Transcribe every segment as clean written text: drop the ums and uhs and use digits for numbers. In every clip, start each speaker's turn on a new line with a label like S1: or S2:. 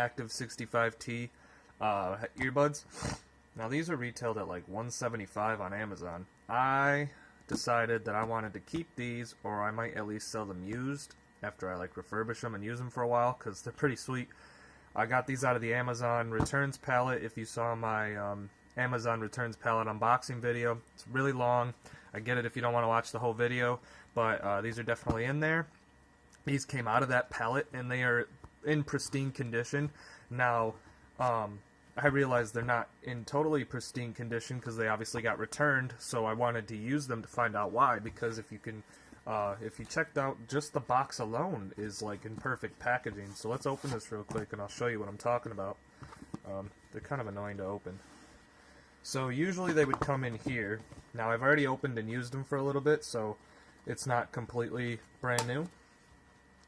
S1: Active 65T earbuds. Now these are retailed at like $175 on Amazon. I decided that I wanted to keep these, or I might at least sell them used after I like refurbish them and use them for a while, because they're pretty sweet. I got these out of the Amazon returns pallet. If you saw my Amazon returns pallet unboxing video, it's really long. I get it if you don't want to watch the whole video, but these are definitely in there. These came out of that pallet and they are in pristine condition. Now, I realized they're not in totally pristine condition because they obviously got returned, so I wanted to use them to find out why, because if you checked out, just the box alone is like in perfect packaging. So let's open this real quick and I'll show you what I'm talking about. They're kind of annoying to open. So usually they would come in here. Now I've already opened and used them for a little bit, so it's not completely brand new.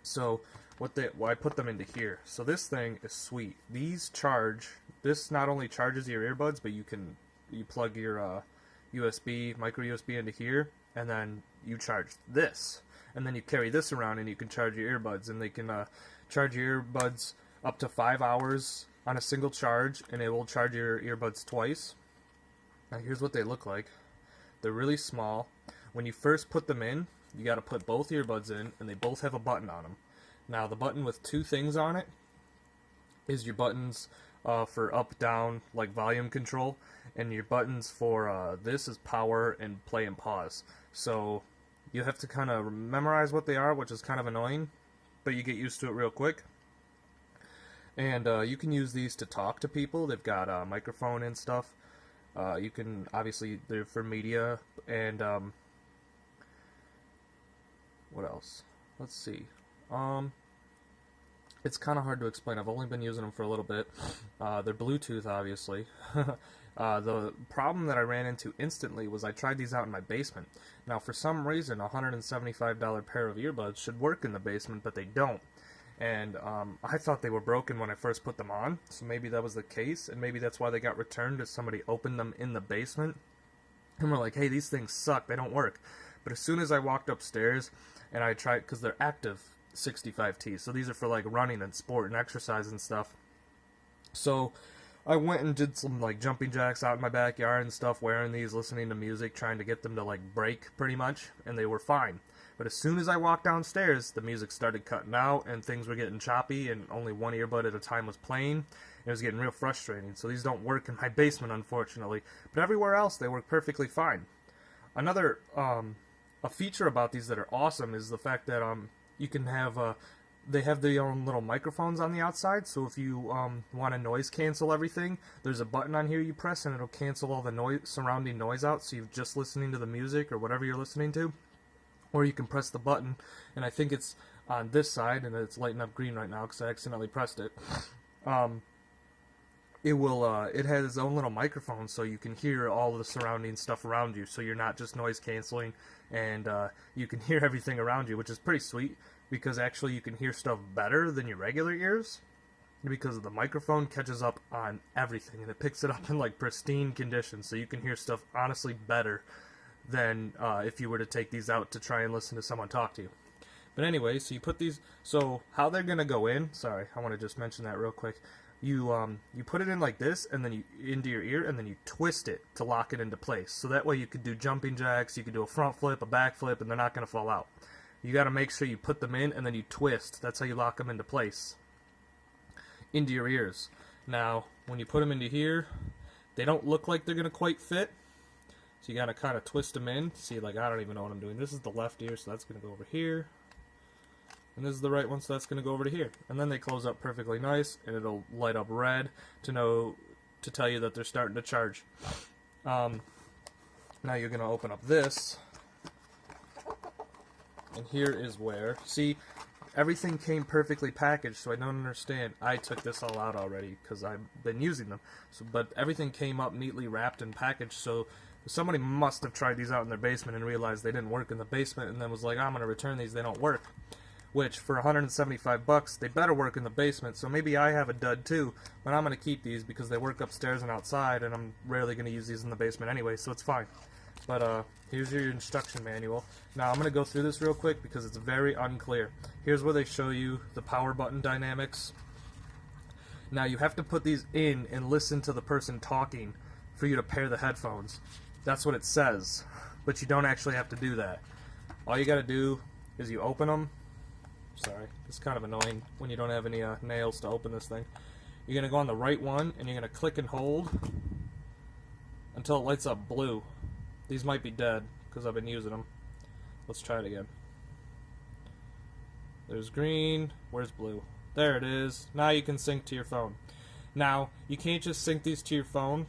S1: So I put them into here. So this thing is sweet. These charge. This not only charges your earbuds, but you plug your USB, micro USB into here, and then you charge this, and then you carry this around and you can charge your earbuds, and they can charge your earbuds up to 5 hours on a single charge, and it will charge your earbuds twice. Now here's what they look like. They're really small. When you first put them in, you got to put both earbuds in, and they both have a button on them. Now the button with two things on it is your buttons for up, down, like volume control, and your buttons for this is power and play and pause. So you have to kind of memorize what they are, which is kind of annoying, but you get used to it real quick. And you can use these to talk to people. They've got a microphone and stuff. You can, obviously, they're for media, and what else? Let's see. It's kind of hard to explain. I've only been using them for a little bit. They're Bluetooth, obviously. The problem that I ran into instantly was I tried these out in my basement. Now, for some reason, a $175 pair of earbuds should work in the basement, but they don't. And I thought they were broken when I first put them on, so maybe that was the case, and maybe that's why they got returned, as somebody opened them in the basement. And we're like, hey, these things suck, they don't work. But as soon as I walked upstairs, and I tried, because they're active 65T, so these are for like running and sport and exercise and stuff. So I went and did some like jumping jacks out in my backyard and stuff, wearing these, listening to music, trying to get them to like break pretty much, and they were fine. But as soon as I walked downstairs, the music started cutting out and things were getting choppy, and only one earbud at a time was playing. It was getting real frustrating. So these don't work in my basement, unfortunately, but everywhere else they work perfectly fine. Another a feature about these that are awesome is the fact that you can have they have their own little microphones on the outside, so if you want to noise cancel everything, there's a button on here you press and it'll cancel all the surrounding noise out, so you're just listening to the music or whatever you're listening to. Or you can press the button, and I think it's on this side, and it's lighting up green right now because I accidentally pressed it. It has its own little microphone, so you can hear all of the surrounding stuff around you, so you're not just noise canceling, and you can hear everything around you, which is pretty sweet, because actually you can hear stuff better than your regular ears, because the microphone catches up on everything, and it picks it up in like pristine condition, so you can hear stuff honestly better than if you were to take these out to try and listen to someone talk to you. But anyway, so you put these, so how they're gonna go in, sorry, I want to just mention that real quick. You put it in like this, and then you into your ear, and then you twist it to lock it into place. So that way you could do jumping jacks, you could do a front flip, a back flip, and they're not gonna fall out. You gotta make sure you put them in, and then you twist. That's how you lock them into place, into your ears. Now, when you put them into here, they don't look like they're gonna quite fit. So you gotta kind of twist them in. See, like, I don't even know what I'm doing. This is the left ear, so that's gonna go over here. And this is the right one, so that's gonna go over to here. And then they close up perfectly nice, and it'll light up red to tell you that they're starting to charge. Now you're gonna open up this, and here is where, see, everything came perfectly packaged, so I don't understand. I took this all out already because I've been using them. But everything came up neatly wrapped and packaged, so somebody must have tried these out in their basement and realized they didn't work in the basement, and then was like, I'm going to return these, they don't work. Which, for $175, they better work in the basement, so maybe I have a dud too, but I'm going to keep these because they work upstairs and outside, and I'm rarely going to use these in the basement anyway, so it's fine. But here's your instruction manual. Now I'm going to go through this real quick because it's very unclear. Here's where they show you the power button dynamics. Now you have to put these in and listen to the person talking for you to pair the headphones. That's what it says, but you don't actually have to do that. All you gotta do is you open them. Sorry, it's kind of annoying when you don't have any nails to open this thing. You're gonna go on the right one and you're gonna click and hold until it lights up blue. These might be dead because I've been using them. Let's try it again. There's green. Where's blue? There it is. Now you can sync to your phone. Now, you can't just sync these to your phone.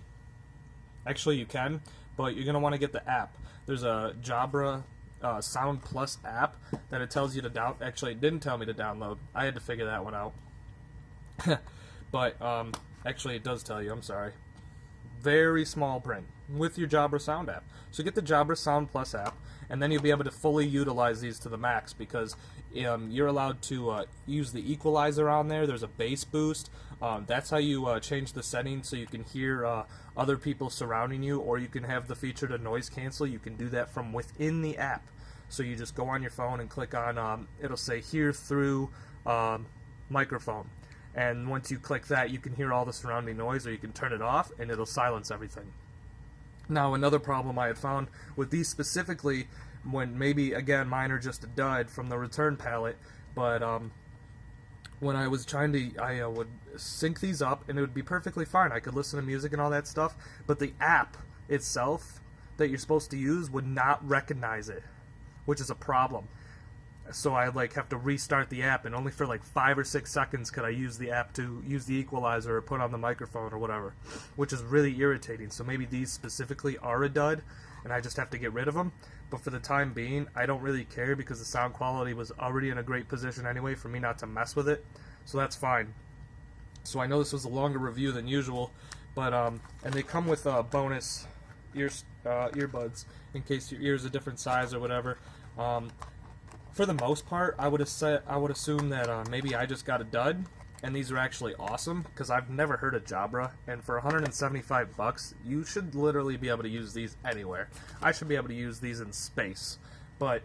S1: Actually, you can, but you're going to want to get the app. There's a Jabra Sound Plus app that it tells you to download. Actually, it didn't tell me to download. I had to figure that one out. But, actually, it does tell you. I'm sorry. Very small print with your Jabra Sound app. So get the Jabra Sound Plus app, and then you'll be able to fully utilize these to the max, because you're allowed to use the equalizer on there. There's a bass boost. That's how you change the settings so you can hear other people surrounding you, or you can have the feature to noise cancel. You can do that from within the app. So you just go on your phone and click on, it'll say hear through microphone. And once you click that, you can hear all the surrounding noise, or you can turn it off and it'll silence everything. Now, another problem I had found with these specifically, when maybe, again, mine are just a dud from the return palette, but when I was trying to, I would sync these up and it would be perfectly fine. I could listen to music and all that stuff, but the app itself that you're supposed to use would not recognize it, which is a problem. So I have to restart the app, and only for 5 or 6 seconds could I use the app to use the equalizer or put on the microphone or whatever, which is really irritating. So maybe these specifically are a dud and I just have to get rid of them. But for the time being, I don't really care, because the sound quality was already in a great position anyway for me not to mess with it. So that's fine. So I know this was a longer review than usual, but and they come with bonus earbuds in case your ear's a different size or whatever. For the most part, I would assume that maybe I just got a dud, and these are actually awesome, because I've never heard of Jabra, and for $175, you should literally be able to use these anywhere. I should be able to use these in space, but